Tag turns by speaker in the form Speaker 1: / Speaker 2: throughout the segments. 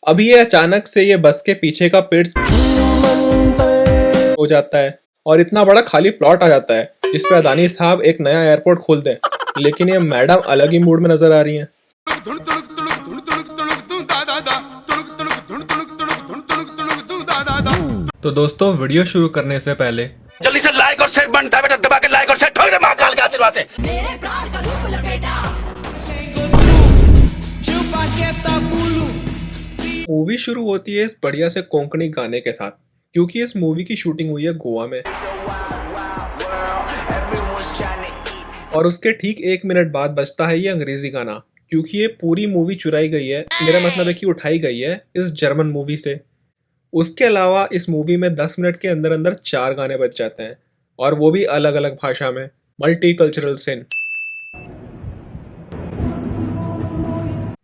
Speaker 1: अभी ये अचानक से ये बस के पीछे का पेड़ हो जाता है और इतना बड़ा खाली प्लॉट आ जाता है जिस पे अदानी साहब एक नया एयरपोर्ट खोल दें। लेकिन ये मैडम अलग ही मूड में नजर आ रही हैं। तो दोस्तों, वीडियो शुरू करने से पहले
Speaker 2: जल्दी से लाइक और शेयर बनता है बेटा, दबा के लाइक और शेयर ठोक दे महाकाल के आशीर्वाद से।
Speaker 1: मूवी शुरू होती है इस बढ़िया से कोंकणी गाने के साथ, क्योंकि इस मूवी की शूटिंग हुई है गोवा में। और उसके ठीक 1 मिनट बाद बजता है ये अंग्रेजी गाना, क्योंकि ये पूरी मूवी चुराई गई है, मेरा मतलब है कि उठाई गई है इस जर्मन मूवी से। उसके अलावा इस मूवी में 10 मिनट के अंदर अंदर 4 गाने बज जाते हैं, और वो भी अलग अलग भाषा में, मल्टी कल्चरल सिन।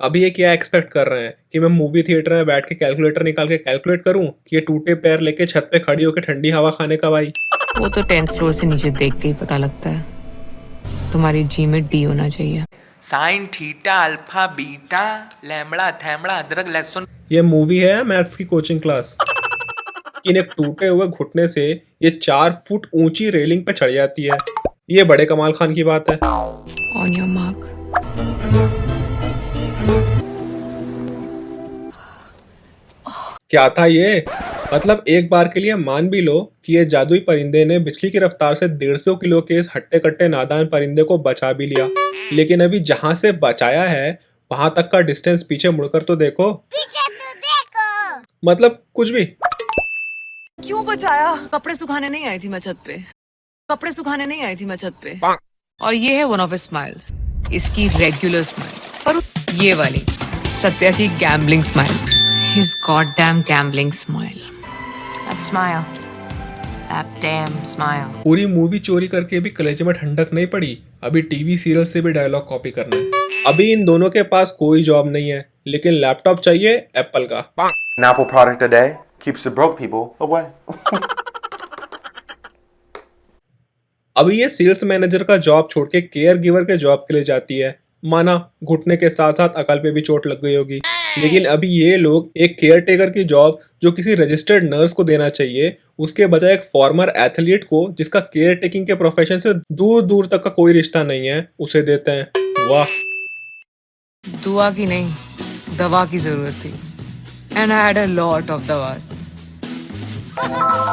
Speaker 1: अभी ये क्या एक्सपेक्ट कर रहे हैं कि मैं मूवी थिएटर में बैठ के कैलकुलेटर निकाल के कैलकुलेट करूं कि ये टूटे पैर लेके छत पे खड़ी होकर ठंडी हवा खाने का भाई?
Speaker 3: वो तो 10th फ्लोर से नीचे देख के ही पता लगता है। तुम्हारी जी में डी होना चाहिए।
Speaker 4: Sine theta alpha beta lambda थैम्बडा अदरक लहसुन।
Speaker 1: ये मूवी है मैथ्स की कोचिंग क्लास। कि एक टूटे हुए घुटने से ये 4 फुट ऊंची रेलिंग पे चढ़ जाती है। ये बड़े कमाल खान की बात है।
Speaker 3: On your mark.
Speaker 1: क्या था ये? मतलब एक बार के लिए मान भी लो कि ये जादुई परिंदे ने बिजली की रफ्तार से 150 किलो के इस हट्टे कट्टे नादान परिंदे को बचा भी लिया, लेकिन अभी जहां से बचाया है वहां तक का डिस्टेंस पीछे मुड़कर तो देखो। मतलब कुछ भी।
Speaker 3: क्यों बचाया? कपड़े सुखाने नहीं आई थी मैं छत पे। कपड़े सुखाने नहीं आई थी मैं छत पे। और ये है वन ऑफ हिज स्माइल्स। इसकी रेगुलर स्माइल और ये वाली सत्या की gambling smile. His goddamn gambling smile. That smile. That damn smile.
Speaker 1: पूरी मूवी चोरी करके भी कलेजे में ठंडक नहीं पड़ी। अभी टीवी सीरियल से भी डायलॉग कॉपी करना है। अभी इन दोनों के पास कोई जॉब नहीं है, लेकिन लैपटॉप चाहिए एप्पल का।
Speaker 2: An Apple product a day keeps the broke people away.
Speaker 1: अभी ये सेल्स मैनेजर का जॉब छोड़ के केयर गिवर के जॉब के लिए जाती है। माना घुटने के साथ साथ अकल पे भी चोट लग गई होगी, लेकिन अभी ये लोग एक केयर टेकर की जॉब जो किसी रजिस्टर्ड नर्स को देना चाहिए, उसके बजाय एक फॉर्मर एथलीट को जिसका केयर टेकिंग के प्रोफेशन से दूर दूर तक का कोई रिश्ता नहीं है, उसे देते हैं। वाह!
Speaker 3: दुआ की नहीं, दवा की जरूरत थी। And I had a lot of दवास।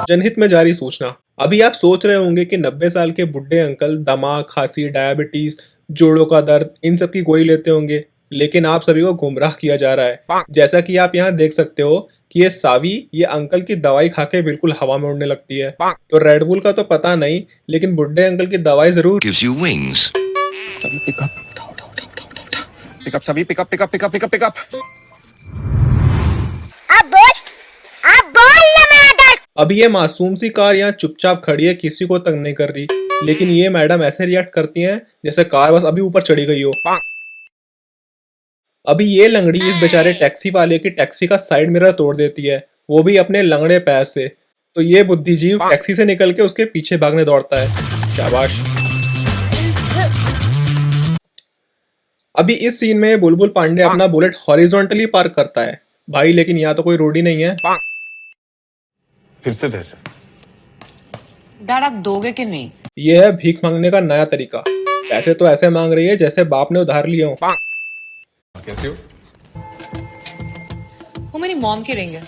Speaker 1: जनहित में जारी सूचना। अभी आप सोच रहे होंगे कि 90 साल के बुढ़े अंकल दिमाग, खांसी, डायबिटीज, जोड़ों का दर्द, इन सब की गोली लेते होंगे, लेकिन आप सभी को गुमराह किया जा रहा है। जैसा कि आप यहाँ देख सकते हो कि ये सावी ये अंकल की दवाई खा के बिल्कुल हवा में उड़ने लगती है। तो रेड बुल का तो पता नहीं, लेकिन बुढ़े अंकल की दवाई जरूर।
Speaker 2: Gives you wings.
Speaker 5: सभी पिकअप पिकअप सभी pickup pickup pickup pickup pickup.
Speaker 1: अभी ये मासूम सी कार यहाँ चुपचाप खड़ी है, किसी को तंग नहीं कर रही, लेकिन ये मैडम ऐसे रिएक्ट करती हैं जैसे कार बस अभी ऊपर चढ़ी गई हो। अभी ये लंगड़ी इस बेचारे टैक्सी वाले की टैक्सी का साइड मिरर तोड़ देती है, वो भी अपने लंगड़े पैर से। तो ये बुद्धिजीव टैक्सी से निकल के उसके पीछे भागने दौड़ता है। शाबाश। अभी इस सीन में बुलबुल पांडे अपना बुलेट हॉरिजॉन्टली पार्क करता है भाई, लेकिन यहाँ तो कोई रोड ही नहीं है।
Speaker 5: फिर से वैसे।
Speaker 3: डैड आप दोगे कि नहीं?
Speaker 1: ये है भीख मांगने का नया तरीका। पैसे तो ऐसे मांग रही है जैसे बाप ने उधार लिए हो।
Speaker 5: कैसे हो?
Speaker 3: वो मेरी मॉम के रिंग है।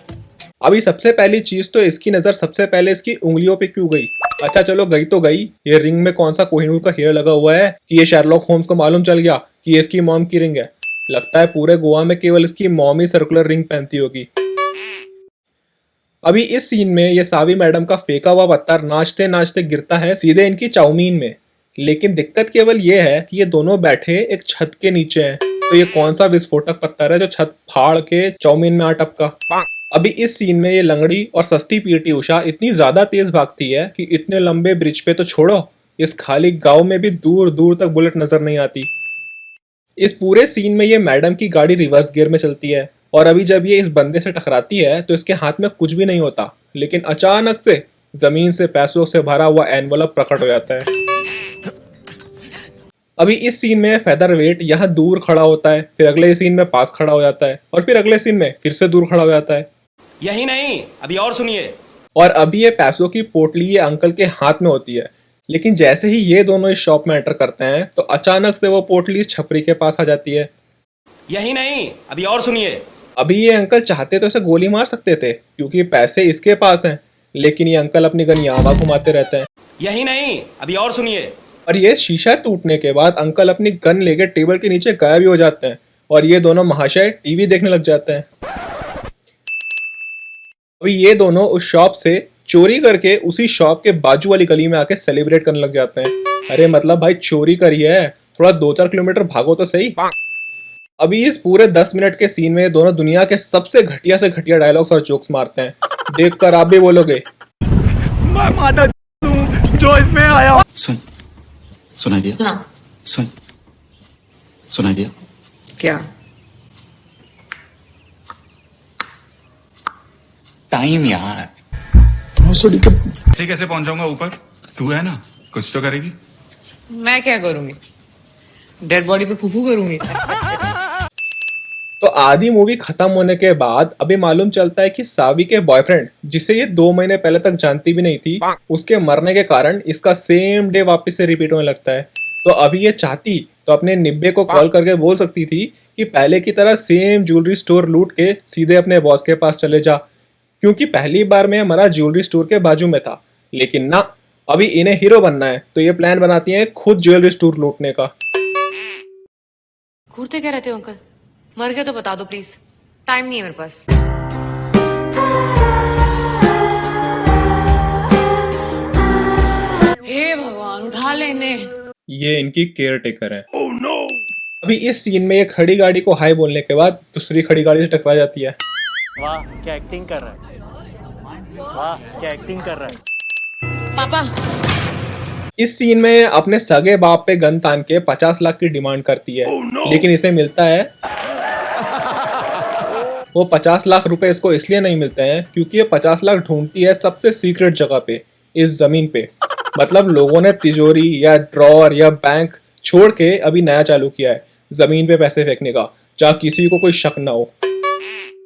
Speaker 1: अभी सबसे पहली चीज तो इसकी नजर सबसे पहले इसकी उंगलियों पे क्यों गई? अच्छा चलो गई तो गई, ये रिंग में कौन सा कोहिनूर का हीरा लगा हुआ है कि ये शेरलॉक होम्स को मालूम चल गया कि ये इसकी मॉम की रिंग है? लगता है पूरे गोवा में केवल इसकी मॉम ही सर्कुलर रिंग पहनती होगी। अभी इस सीन में ये सावी मैडम का फेंका हुआ पत्थर नाचते नाचते गिरता है सीधे इनकी चाउमीन में। लेकिन दिक्कत केवल ये है कि ये दोनों बैठे एक छत के नीचे हैं, तो ये कौन सा विस्फोटक पत्थर है जो छत फाड़ के चाउमीन में आ टपका? अभी इस सीन में ये लंगड़ी और सस्ती पीटी उषा इतनी ज्यादा तेज भागती है कि इतने लंबे ब्रिज पे तो छोड़ो, इस खाली गांव में भी दूर दूर तक बुलेट नजर नहीं आती। इस पूरे सीन में ये मैडम की गाड़ी रिवर्स गियर में चलती है, और अभी जब ये इस बंदे से टकराती है तो इसके हाथ में कुछ भी नहीं होता, लेकिन अचानक से जमीन से पैसों से भरा हुआ एनवलप प्रकट हो जाता है। अभी इस सीन में फेदरवेट यहाँ दूर खड़ा होता है, फिर अगले सीन में पास खड़ा हो जाता है और फिर अगले सीन में फिर से दूर खड़ा हो जाता है।
Speaker 6: यही नहीं, अभी और सुनिए।
Speaker 1: और अभी ये पैसों की पोटली ये अंकल के हाथ में होती है, लेकिन जैसे ही ये दोनों इस शॉप में एंटर करते हैं तो अचानक से वो पोटली इस छपरी के पास आ जाती है।
Speaker 6: यही नहीं, अभी और सुनिए।
Speaker 1: अभी ये अंकल चाहते तो इसे गोली मार सकते थे क्योंकि पैसे इसके पास हैं, लेकिन ये अंकल अपनी गन यहाँ घुमाते रहते हैं।
Speaker 6: यही नहीं, अभी और सुनिए।
Speaker 1: और ये शीशा टूटने के बाद अंकल अपनी गन लेकर टेबल के नीचे गायब भी हो जाते हैं और ये दोनों महाशय टीवी देखने लग जाते हैं। अभी ये दोनों उस शॉप से चोरी करके उसी शॉप के बाजू वाली गली में आके सेलिब्रेट करने लग जाते हैं। अरे मतलब भाई चोरी करी है, थोड़ा 2-4 किलोमीटर भागो तो सही। अभी इस पूरे 10 मिनट के सीन में दोनों दुनिया के सबसे घटिया से घटिया डायलॉग्स और जोक्स मारते हैं। देखकर आप भी बोलोगे
Speaker 2: मैं माता जो इसमें आया।
Speaker 5: सुनाई दिया?
Speaker 3: हाँ।
Speaker 5: सुनाई दिया?
Speaker 3: क्या?
Speaker 5: टाइम यार।
Speaker 7: ऐसे कैसे पहुंचाऊंगा ऊपर? तू है ना, कुछ तो करेगी।
Speaker 3: मैं क्या करूंगी? डेड बॉडी पे फूफू करूंगी।
Speaker 1: तो आधी मूवी खत्म होने के बाद अभी मालूम चलता है कि सावी के बॉयफ्रेंड, जिसे ये 2 महीने पहले तक जानती भी नहीं थी, उसके मरने के कारण इसका सेम डे वापस से रिपीट होने लगता है। तो अभी ये चाहती तो अपने निब्बे को कॉल करके बोल सकती थी कि पहले की तरह सेम ज्वेलरी स्टोर लूट के सीधे अपने बॉस के पास चले जा, क्योंकि पहली बार में हमारा ज्वेलरी स्टोर के बाजू में था। लेकिन ना, अभी इन्हें हीरो बनना है तो ये प्लान बनाती हैं खुद ज्वेलरी स्टोर लूटने का।
Speaker 3: घूरते क्या रहते हो अंकल? मर गए तो बता दो प्लीज, टाइम नहीं है मेरे पास। हे भगवान, उठा ले इन्हें।
Speaker 1: ये इनकी केयर टेकर है। अभी इस सीन में ये खड़ी गाड़ी को हाई बोलने के बाद दूसरी खड़ी गाड़ी से टकरा जाती है।
Speaker 8: वाह क्या एक्टिंग कर रहा है, वाह क्या एक्टिंग कर रहा है।
Speaker 3: पापा,
Speaker 1: इस सीन में अपने सगे बाप पे गन तान के 50 लाख की डिमांड करती है, लेकिन इसे मिलता है वो 50 लाख रुपए इसको इसलिए नहीं मिलते हैं क्योंकि ये 50 लाख ढूंढती है सबसे सीक्रेट जगह पे, इस जमीन पे। मतलब लोगों ने तिजोरी या ड्रॉर या बैंक छोड़ के अभी नया चालू किया है, जमीन पे पैसे फेंकने का, जहाँ किसी को कोई शक ना हो।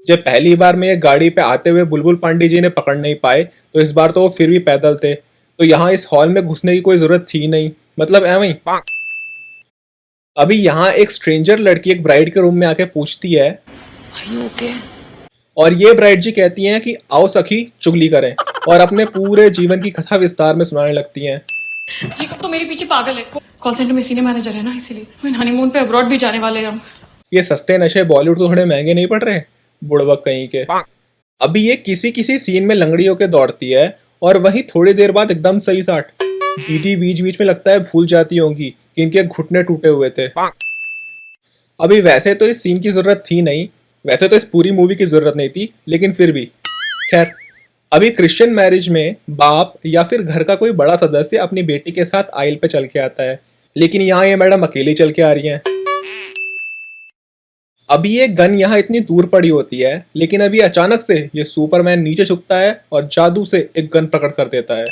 Speaker 1: जब पहली बार में ये गाड़ी पे आते हुए बुलबुल पांडे जी ने पकड़ नहीं पाए तो इस बार तो वो फिर भी पैदल थे, तो यहाँ इस हॉल में घुसने की कोई जरूरत थी नहीं, मतलब एवं ही। अभी यहाँ एक स्ट्रेंजर लड़की एक ब्राइड के रूम में आके पूछती है
Speaker 3: ओके?
Speaker 1: और ये ब्राइड जी कहती हैं कि आओ सखी चुगली करें, और अपने पूरे जीवन की कथा विस्तार में सुनाने लगती हैं।
Speaker 9: जी कब तो मेरे पीछे पागल है, कॉल सेंटर में सीनियर मैनेजर है ना, इसीलिए हनीमून पे अब्रॉड भी जाने वाले हैं हम।
Speaker 1: ये सस्ते नशे बॉलीवुड तो थोड़े महंगे नहीं पड़ रहे, बुड़बक कहीं के। अभी ये किसी किसी सीन में लंगड़ी होके दौड़ती है और वहीं थोड़ी देर बाद एकदम सही साठ। दीदी बीच बीच में लगता है भूल जाती होंगी कि इनके घुटने टूटे हुए थे। अभी वैसे तो इस सीन की जरूरत थी नहीं, वैसे तो इस पूरी मूवी की जरूरत नहीं थी, लेकिन फिर भी खैर। अभी क्रिश्चियन मैरिज में बाप या फिर घर का कोई बड़ा सदस्य अपनी बेटी के साथ आइल पे चल के आता है, लेकिन यहाँ ये मैडम अकेली चल के आ रही हैं। अभी ये गन यहाँ इतनी दूर पड़ी होती है, लेकिन अभी अचानक से ये सुपरमैन नीचे झुकता है और जादू से एक गन प्रकट कर देता है।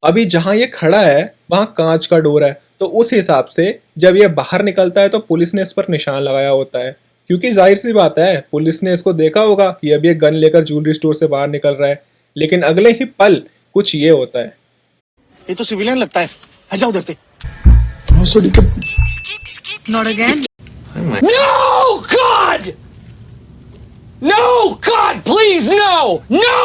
Speaker 1: अभी जहां ये खड़ा है वहां कांच का डोर है, तो उस हिसाब से जब ये बाहर निकलता है तो पुलिस ने इस पर निशान लगाया होता है, क्योंकि जाहिर सी बात है पुलिस ने इसको देखा होगा कि अब ये गन लेकर ज्वेलरी स्टोर से बाहर निकल रहा है। लेकिन अगले ही पल कुछ ये होता है।
Speaker 2: ये तो सिविलियन लगता है, हट जाओ उधर से।
Speaker 3: Not again?
Speaker 6: No God! No God, please no! No!